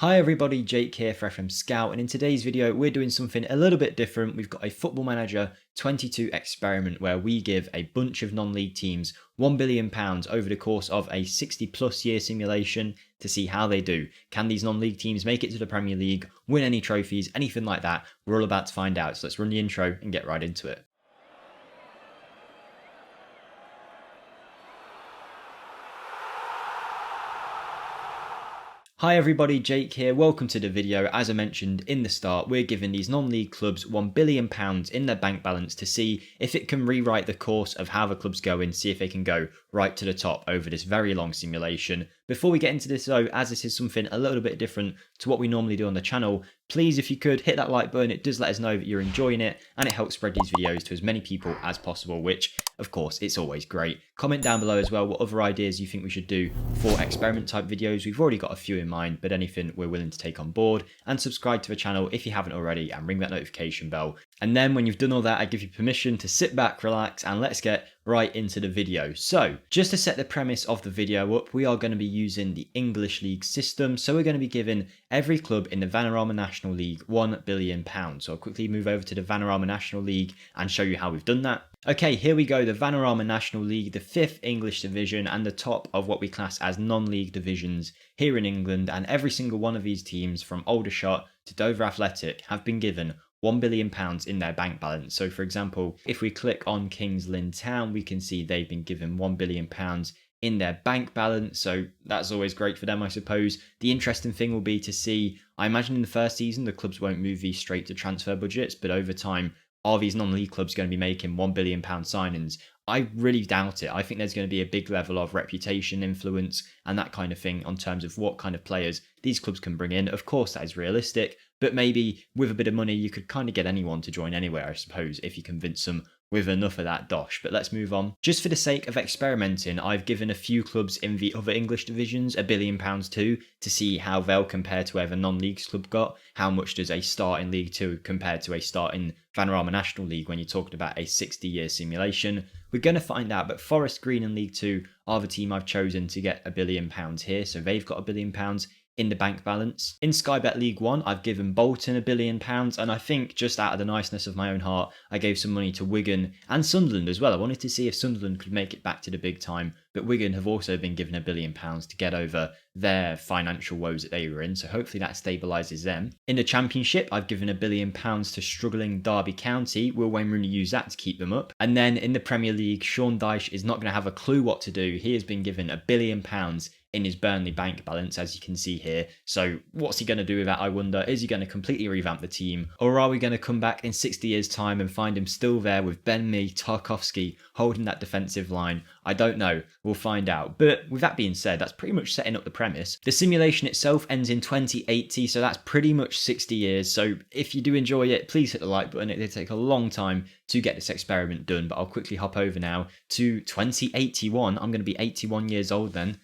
Hi everybody, Jake here for FMSCOUT, and in today's video we're doing something a little bit different. We've got a Football Manager 22 experiment where we give a bunch of non-league teams £1 billion over the course of a 60+ year simulation to see how they do. Can these non-league teams make it to the Premier League, win any trophies, anything like that? We're all about to find out, so let's run the intro and get right into it. Hi everybody, Jake here, welcome to the video. As I mentioned in the start, we're giving these non-league clubs £1 billion in their bank balance to see if it can rewrite the course of how the club's going, see if they can go right to the top over this very long simulation. Before we get into this though, as this is something a little bit different to what we normally do on the channel, please if you could hit that like button. It does let us know that you're enjoying it and it helps spread these videos to as many people as possible, which of course it's always great. Comment down below as well what other ideas you think we should do for experiment type videos. We've already got a few in mind, but anything we're willing to take on board. And subscribe to the channel if you haven't already and ring that notification bell. And then when you've done all that, I give you permission to sit back, relax, and let's get right into the video. So just to set the premise of the video up, we are going to be using the English League system. So we're going to be giving every club in the Vanarama National League £1 billion. So I'll quickly move over to the Vanarama National League and show you how we've done that. Okay, here we go, the Vanarama National League, the 5th English division and the top of what we class as non-league divisions here in England, and every single one of these teams from Aldershot to Dover Athletic have been given £1 billion in their bank balance. So for example, if we click on Kings Lynn Town, we can see they've been given £1 billion in their bank balance, so that's always great for them, I suppose. The interesting thing will be to see, I imagine in the first season the clubs won't move these straight to transfer budgets, but over time, are these non-league clubs going to be making £1 billion signings? I really doubt it. I think there's going to be a big level of reputation, influence, and that kind of thing on terms of what kind of players these clubs can bring in. Of course, that is realistic, but maybe with a bit of money, you could kind of get anyone to join anywhere, I suppose, if you convince them with enough of that dosh. But let's move on. Just for the sake of experimenting, I've given a few clubs in the other English divisions £1 billion too, to see how they'll compare to whatever non-leagues club got. How much does a start in League 2 compare to a start in Vanarama National League when you're talking about a 60-year simulation? We're going to find out, but Forest Green in League 2 are the team I've chosen to get £1 billion here, so they've got £1 billion in the bank balance. In Sky Bet League 1, I've given Bolton £1 billion, and I think just out of the niceness of my own heart, I gave some money to Wigan and Sunderland as well. I wanted to see if Sunderland could make it back to the big time, but Wigan have also been given £1 billion to get over their financial woes that they were in, so hopefully that stabilises them. In the Championship, I've given £1 billion to struggling Derby County. Will Wayne Rooney use that to keep them up? And then in the Premier League, Sean Dyche is not going to have a clue what to do. He has been given £1 billion in his Burnley bank balance, as you can see here. So what's he going to do with that, I wonder? Is he going to completely revamp the team? Or are we going to come back in 60 years' time and find him still there with Ben Mee, Tarkowski holding that defensive line? I don't know. We'll find out. But with that being said, that's pretty much setting up the premise. The simulation itself ends in 2080, so that's pretty much 60 years. So if you do enjoy it, please hit the like button. It did take a long time to get this experiment done, but I'll quickly hop over now to 2081. I'm going to be 81 years old then.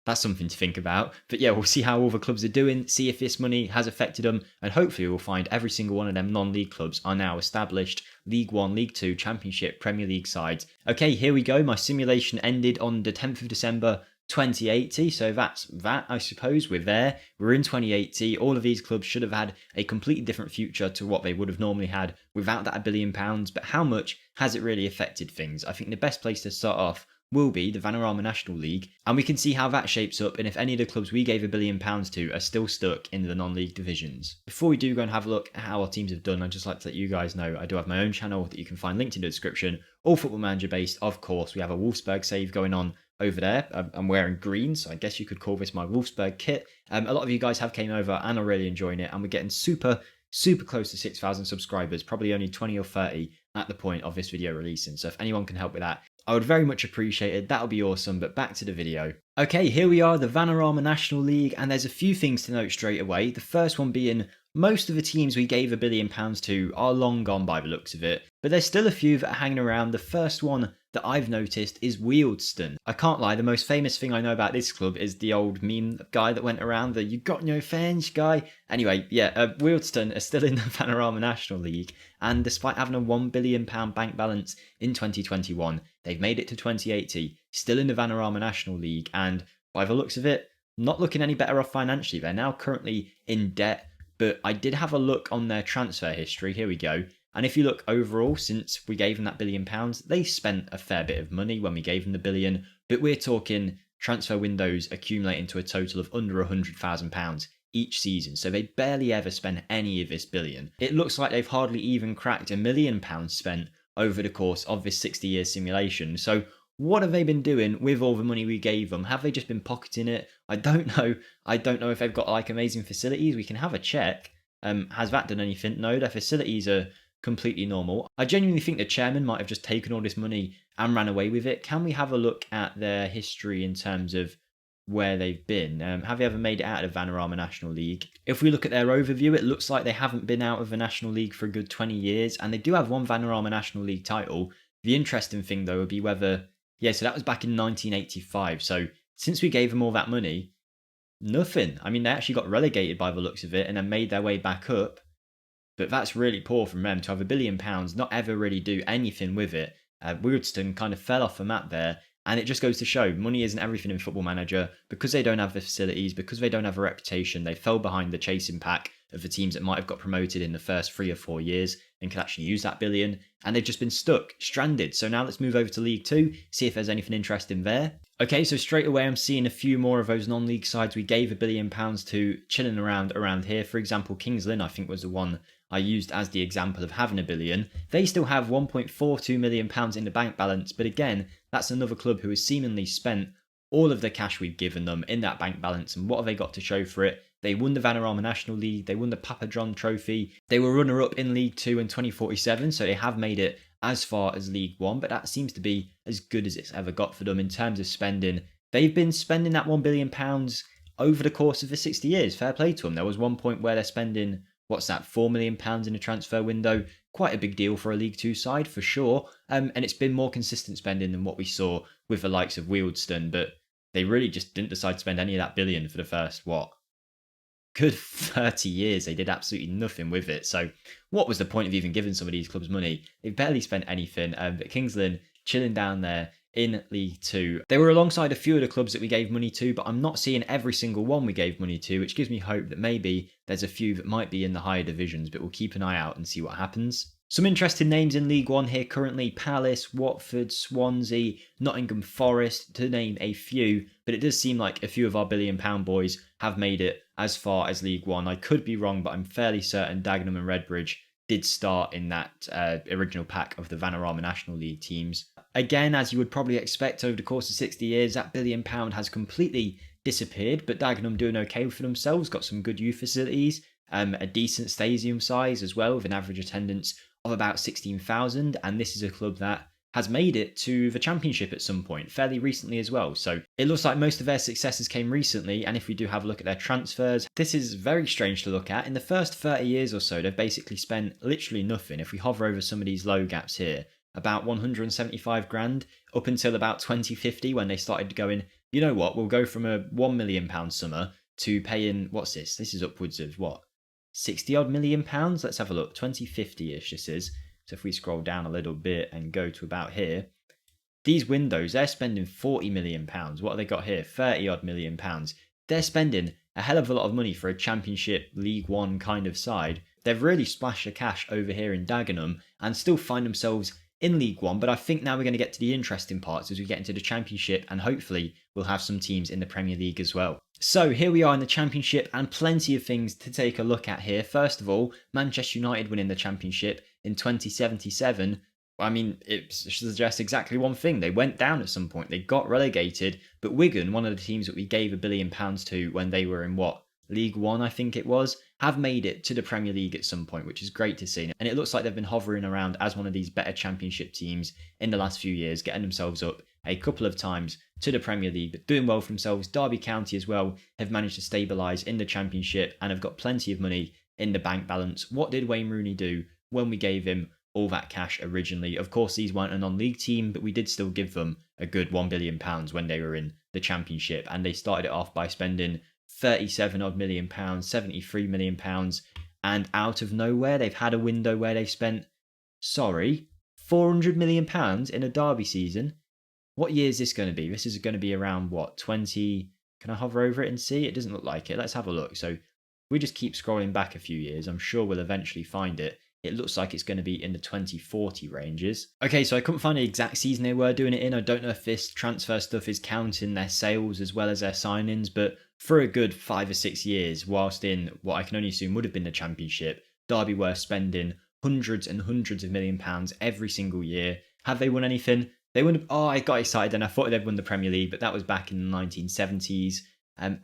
That's something to think about. But yeah, we'll see how all the clubs are doing, see if this money has affected them, and hopefully we'll find every single one of them non-league clubs are now established League 1, League 2, Championship, Premier League sides. Okay, here we go. My simulation ended on the 10th of December 2080, so that's that, I suppose. We're there. We're in 2080. All of these clubs should have had a completely different future to what they would have normally had without that £1 billion, but how much has it really affected things? I think the best place to start off will be the Vanarama National League, and we can see how that shapes up and if any of the clubs we gave £1 billion to are still stuck in the non-league divisions. Before we do go and have a look at how our teams have done, I'd just like to let you guys know I do have my own channel that you can find linked in the description, all Football Manager based, of course. We have a Wolfsburg save going on over there. I'm wearing green, so I guess you could call this my Wolfsburg kit. A lot of you guys have came over and are really enjoying it, and we're getting super close to 6,000 subscribers, probably only 20 or 30 at the point of this video releasing, so if anyone can help with that, I would very much appreciate it. That would be awesome, but back to the video. Okay, here we are, the Vanarama National League, and there's a few things to note straight away. The first one being, most of the teams we gave £1 billion to are long gone by the looks of it, but there's still a few that are hanging around. The first one that I've noticed is Wealdstone. I can't lie, the most famous thing I know about this club is the old meme guy that went around, the "you got no fans" guy. Anyway, yeah, Wealdstone are still in the Vanarama National League, and despite having a £1 billion bank balance in 2021, they've made it to 2080, still in the Vanarama National League, and by the looks of it, not looking any better off financially. They're now currently in debt, but I did have a look on their transfer history. Here we go. And if you look overall, since we gave them that £1 billion, they spent a fair bit of money when we gave them the billion, but we're talking transfer windows accumulating to a total of under £100,000 each season. So they barely ever spend any of this billion. It looks like they've hardly even cracked £1 million spent over the course of this 60-year simulation. So what have they been doing with all the money we gave them? Have they just been pocketing it? I don't know. I don't know if they've got like amazing facilities. We can have a check. Has that done anything? No, their facilities are completely normal. I genuinely think the chairman might have just taken all this money and ran away with it. Can we have a look at their history in terms of where they've been? Have they ever made it out of the Vanarama National League? If we look at their overview, it looks like they haven't been out of the National League for a good 20 years, and they do have one Vanarama National League title. The interesting thing, though, would be whether... Yeah, so that was back in 1985. So since we gave them all that money, nothing. I mean, they actually got relegated by the looks of it and then made their way back up. But that's really poor from them to have £1 billion, not ever really do anything with it. Weirdston kind of fell off the map there. And it just goes to show money isn't everything in Football Manager. Because they don't have the facilities, because they don't have a reputation, they fell behind the chasing pack of the teams that might have got promoted in the first 3 or 4 years and could actually use that billion. And they've just been stuck, stranded. So now let's move over to League 2, see if there's anything interesting there. Okay, so straight away I'm seeing a few more of those non-league sides we gave £1 billion to chilling around here. For example, Kings Lynn, I think, was the one I used as the example of having £1 billion. They still have £1.42 million in the bank balance, but again, that's another club who has seemingly spent all of the cash we've given them in that bank balance. And what have they got to show for it? They won the Vanarama National League, they won the Papa John Trophy, they were runner-up in League 2 in 2047, so they have made it as far as League 1, but that seems to be as good as it's ever got for them in terms of spending. They've been spending that £1 billion over the course of the 60 years. Fair play to them. There was one point where they're spending, what's that, £4 million in a transfer window. Quite a big deal for a League 2 side, for sure. And it's been more consistent spending than what we saw with the likes of Wealdstone, but they really just didn't decide to spend any of that billion for the first, good 30 years. They did absolutely nothing with it. So what was the point of even giving some of these clubs money? They've barely spent anything. But Kings Lynn chilling down there in League 2. They were alongside a few of the clubs that we gave money to, but I'm not seeing every single one we gave money to, which gives me hope that maybe there's a few that might be in the higher divisions, but we'll keep an eye out and see what happens. Some interesting names in League 1 here currently: Palace, Watford, Swansea, Nottingham Forest, to name a few, but it does seem like a few of our £1 billion boys have made it as far as League 1. I could be wrong, but I'm fairly certain Dagenham and Redbridge did start in that original pack of the Vanarama National League teams. Again, as you would probably expect, over the course of 60 years, that £1 billion has completely disappeared, but Dagenham doing okay for themselves, got some good youth facilities, a decent stadium size as well, with an average attendance of about 16,000, and this is a club that has made it to the Championship at some point, fairly recently as well. So it looks like most of their successes came recently, and if we do have a look at their transfers, this is very strange to look at. In the first 30 years or so, they've basically spent literally nothing. If we hover over some of these low gaps here, about 175 grand, up until about 2050, when they started going, you know what, we'll go from a £1 million summer to paying, what's this? This is upwards of, 60 odd £million? Let's have a look. 2050-ish this is. So if we scroll down a little bit and go to about here, these windows, they're spending £40 million. What have they got here? 30 odd £million. They're spending a hell of a lot of money for a Championship League 1 kind of side. They've really splashed the cash over here in Dagenham and still find themselves in League 1, but I think now we're going to get to the interesting parts as we get into the Championship, and hopefully we'll have some teams in the Premier League as well. So here we are in the Championship, and plenty of things to take a look at here. First of all, Manchester United winning the Championship in 2077. I mean, it suggests exactly one thing. They went down at some point. They got relegated, but Wigan, one of the teams that we gave £1 billion to when they were in League 1, I think it was, have made it to the Premier League at some point, which is great to see. And it looks like they've been hovering around as one of these better Championship teams in the last few years, getting themselves up a couple of times to the Premier League, but doing well for themselves. Derby County as well have managed to stabilise in the Championship and have got plenty of money in the bank balance. What did Wayne Rooney do when we gave him all that cash originally? Of course, these weren't a non-league team, but we did still give them a good £1 billion when they were in the Championship, and they started it off by spending 37 odd £million, 73 million pounds, and out of nowhere they've had a window where they've spent, £400 million in a Derby season. What year is this going to be? This is going to be around 20, Can I hover over it and see? It doesn't look like it. Let's have a look. So we just keep scrolling back a few years. I'm sure we'll eventually find it. It looks like it's going to be in the 2040 ranges. Okay, so I couldn't find the exact season they were doing it in. I don't know if this transfer stuff is counting their sales as well as their signings, but for a good 5 or 6 years, whilst in what I can only assume would have been the Championship, Derby were spending hundreds and hundreds of £1 million every single year. Have they won anything? They wouldn't have, oh, I got excited and I thought they'd won the Premier League, but that was back in the 1970s.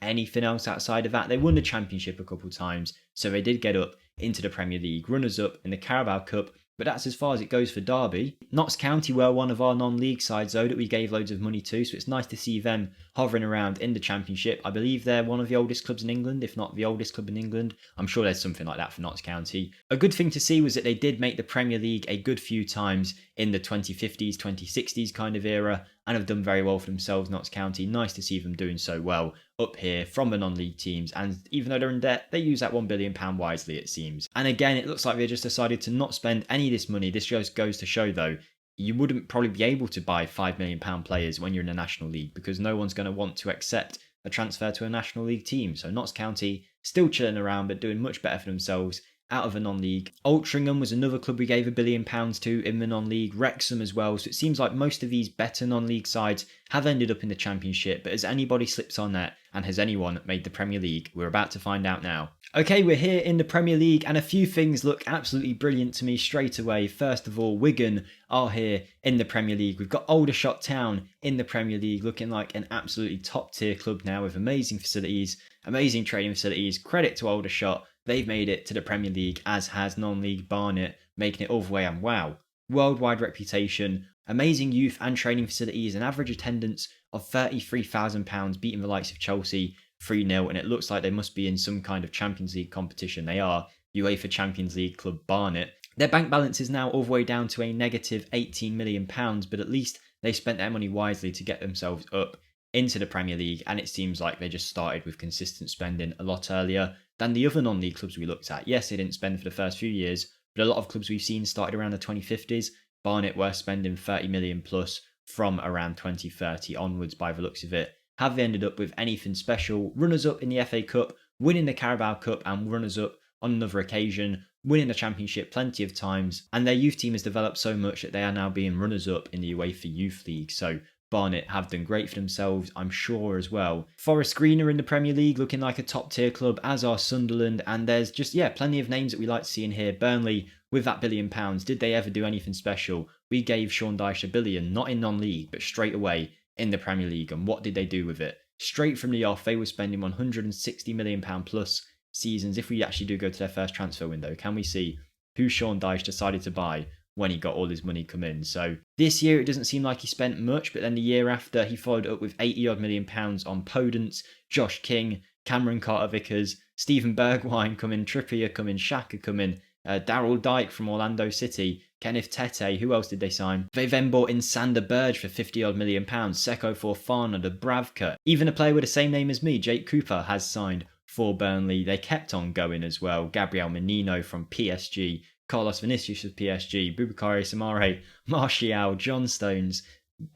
Anything else outside of that? They won the Championship a couple times, so they did get up into the Premier League, runners-up in the Carabao Cup, but that's as far as it goes for Derby. Notts County were one of our non-league sides, though, that we gave loads of money to, so it's nice to see them hovering around in the Championship. I believe they're one of the oldest clubs in England, if not the oldest club in England. I'm sure there's something like that for Notts County. A good thing to see was that they did make the Premier League a good few times in the 2050s, 2060s kind of era, and have done very well for themselves, Notts County. Nice to see them doing so well up here from the non-league teams, and even though they're in debt, they use that £1 billion wisely, it seems. And again, it looks like they just decided to not spend any of this money. This just goes to show, though, you wouldn't probably be able to buy £5 million players when you're in the National League, because no one's going to want to accept a transfer to a National League team. So Notts County still chilling around, but doing much better for themselves out of a non-league. Altrincham was another club we gave £1 billion to in the non-league, Wrexham as well, so it seems like most of these better non-league sides have ended up in the Championship, but has anybody slipped on there, and has anyone made the Premier League? We're about to find out now. Okay, we're here in the Premier League, and a few things look absolutely brilliant to me straight away. First of all, Wigan are here in the Premier League. We've got Aldershot Town in the Premier League, looking like an absolutely top-tier club now with amazing facilities, amazing training facilities. Credit to Aldershot. They've made it to the Premier League, as has non-league Barnet, making it all the way, and wow, worldwide reputation, amazing youth and training facilities, an average attendance of £33,000, beating the likes of Chelsea 3-0, and it looks like they must be in some kind of Champions League competition. They are UEFA Champions League club Barnet. Their bank balance is now all the way down to a negative £18 million, but at least they spent their money wisely to get themselves up into the Premier League, and it seems like they just started with consistent spending a lot earlier than the other non-league clubs we looked at. Yes, they didn't spend for the first few years, but a lot of clubs we've seen started around the 2050s. Barnet were spending 30 million plus from around 2030 onwards by the looks of it. Have they ended up with anything special? Runners-up in the FA Cup, winning the Carabao Cup, and runners-up on another occasion, winning the Championship plenty of times, and their youth team has developed so much that they are now being runners-up in the UEFA Youth League, so Barnet have done great for themselves, I'm sure, as well. Forest Green are in the Premier League, looking like a top-tier club, as are Sunderland, and there's just, plenty of names that we like to see in here. Burnley, with that £1 billion, did they ever do anything special? We gave Sean Dyche £1 billion, not in non-league, but straight away in the Premier League, and what did they do with it? Straight from the off, they were spending £160 million plus seasons. If we actually do go to their first transfer window, can we see who Sean Dyche decided to buy when he got all his money come in? So this year it doesn't seem like he spent much, but then the year after he followed up with £80 million on Podence, Josh King, Cameron Carter-Vickers, Stephen Bergwijn coming, Trippier coming, Xhaka coming, Daryl Dike from Orlando City, Kenneth Tete. Who else did they sign? They then bought in Sander Berge for £50 million, Seko Fofana, Dubravka. Even a player with the same name as me, Jake Cooper, has signed for Burnley. They kept on going as well. Gabriel Menino from PSG, Carlos Vinicius of PSG, Boubakary Samare, Martial, John Stones.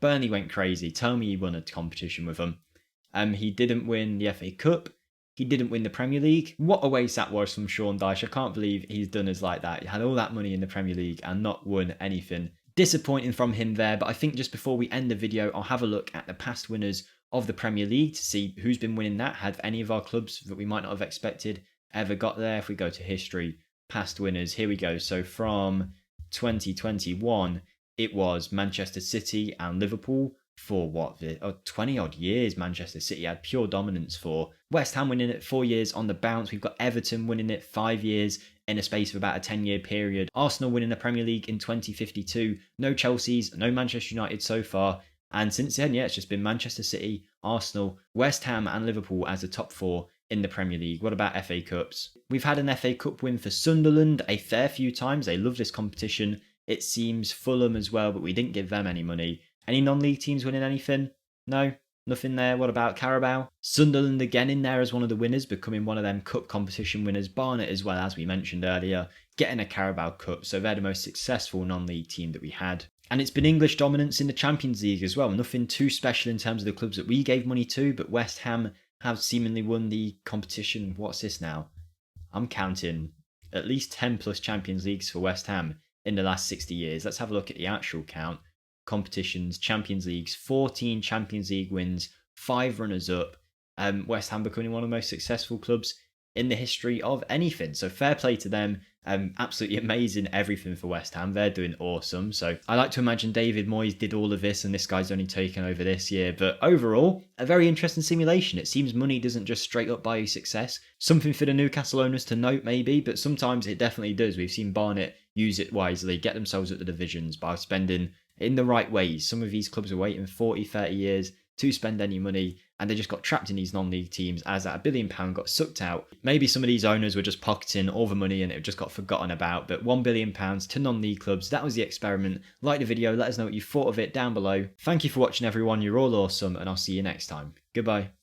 Burnley went crazy. Tell me he won a competition with them. He didn't win the FA Cup. He didn't win the Premier League. What a waste that was from Sean Dyche. I can't believe he's done us like that. He had all that money in the Premier League and not won anything. Disappointing from him there, but I think just before we end the video, I'll have a look at the past winners of the Premier League to see who's been winning that. Have any of our clubs that we might not have expected ever got there? If we go to history, past winners, here we go. So from 2021, it was Manchester City and Liverpool for 20 odd years. Manchester City had pure dominance for. West Ham winning it 4 years on the bounce. We've got Everton winning it 5 years in a space of about a 10-year period. Arsenal winning the Premier League in 2052. No Chelsea's, no Manchester United so far. And since then, it's just been Manchester City, Arsenal, West Ham and Liverpool as the top 4 in the Premier League. What about FA Cups? We've had an FA Cup win for Sunderland a fair few times. They love this competition. It seems Fulham as well, but we didn't give them any money. Any non-league teams winning anything? No, nothing there. What about Carabao? Sunderland again in there as one of the winners, becoming one of them cup competition winners. Barnet as well, as we mentioned earlier, getting a Carabao Cup. So they're the most successful non-league team that we had. And it's been English dominance in the Champions League as well. Nothing too special in terms of the clubs that we gave money to, but West Ham have seemingly won the competition. What's this now? I'm counting at least 10 plus Champions Leagues for West Ham in the last 60 years. Let's have a look at the actual count. Competitions, Champions Leagues, 14 Champions League wins, 5 runners up. West Ham becoming one of the most successful clubs in the history of anything. So fair play to them. Absolutely amazing everything for West Ham. They're doing awesome. So I like to imagine David Moyes did all of this and this guy's only taken over this year. But overall, a very interesting simulation. It seems money doesn't just straight up buy you success. Something for the Newcastle owners to note maybe, but sometimes it definitely does. We've seen Barnet use it wisely, get themselves up the divisions by spending in the right ways. Some of these clubs are waiting 40, 30 years to spend any money, and they just got trapped in these non-league teams as that £1 billion got sucked out. Maybe some of these owners were just pocketing all the money and it just got forgotten about, but £1 billion to non-league clubs, that was the experiment. Like the video, let us know what you thought of it down below. Thank you for watching everyone, you're all awesome, and I'll see you next time. Goodbye.